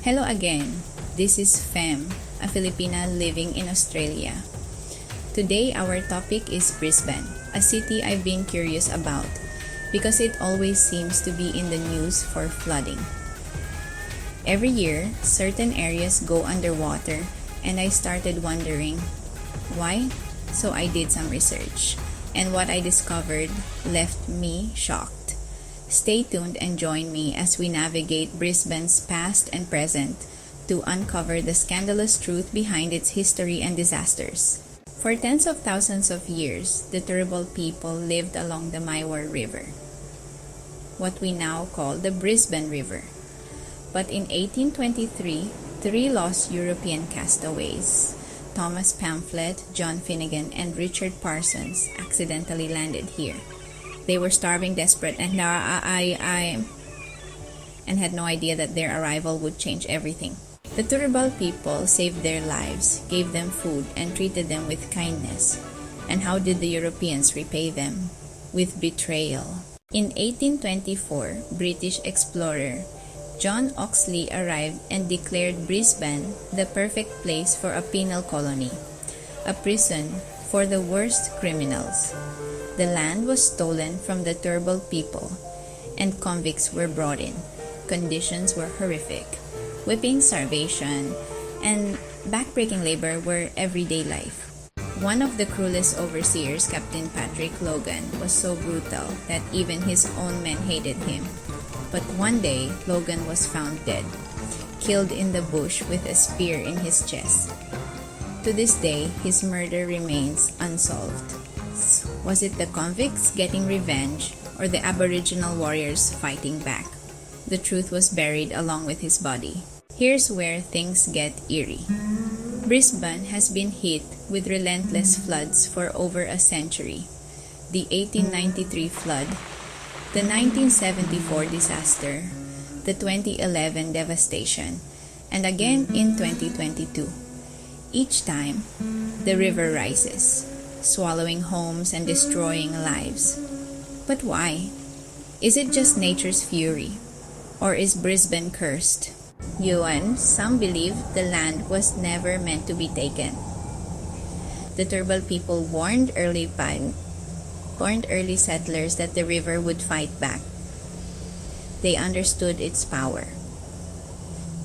Hello again, this is Fem, a Filipina living in Australia. Today our topic is Brisbane, a city I've been curious about because it always seems to be in the news for flooding. Every year, certain areas go underwater and I started wondering why, so I did some research and what I discovered left me shocked. Stay tuned and join me as we navigate Brisbane's past and present to uncover the scandalous truth behind its history and disasters. For tens of thousands of years, the Turrbal people lived along the Maiwar River, what we now call the Brisbane River. But in 1823, three lost European castaways, Thomas Pamphlet, John Finnegan, and Richard Parsons, accidentally landed here. They were starving, desperate, and had no idea that their arrival would change everything. The Turrbal people saved their lives, gave them food, and treated them with kindness. And how did the Europeans repay them? With betrayal. In 1824, British explorer John Oxley arrived and declared Brisbane the perfect place for a penal colony, a prison for the worst criminals. The land was stolen from the Turrbal people, and convicts were brought in. Conditions were horrific. Whipping, starvation, and backbreaking labor were everyday life. One of the cruelest overseers, Captain Patrick Logan, was so brutal that even his own men hated him. But one day, Logan was found dead, killed in the bush with a spear in his chest. To this day, his murder remains unsolved. Was it the convicts getting revenge or the Aboriginal warriors fighting back? The truth was buried along with his body. Here's where things get eerie. Brisbane has been hit with relentless floods for over a century. The 1893 flood, the 1974 disaster, the 2011 devastation, and again in 2022. Each time, the river rises, swallowing homes and destroying lives. But why? Is it just nature's fury? Or is Brisbane cursed? Some believe the land was never meant to be taken. The Turrbal people warned early settlers that the river would fight back. They understood its power.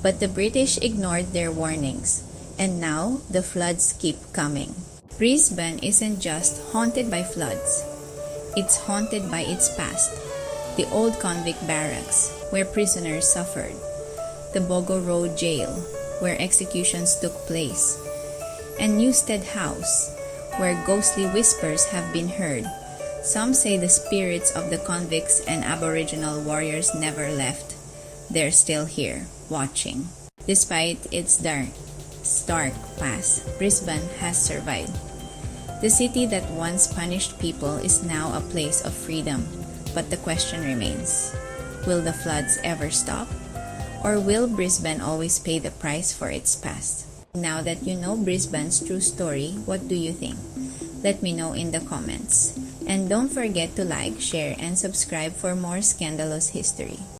But the British ignored their warnings, and now the floods keep coming. Brisbane isn't just haunted by floods. It's haunted by its past. The old convict barracks, where prisoners suffered. The Bogo Road Jail, where executions took place. And Newstead House, where ghostly whispers have been heard. Some say the spirits of the convicts and Aboriginal warriors never left. They're still here, watching. Despite its stark past, Brisbane has survived. The city that once punished people is now a place of freedom. But the question remains, will the floods ever stop? Or will Brisbane always pay the price for its past? Now that you know Brisbane's true story, what do you think? Let me know in the comments. And don't forget to like, share, and subscribe for more scandalous history.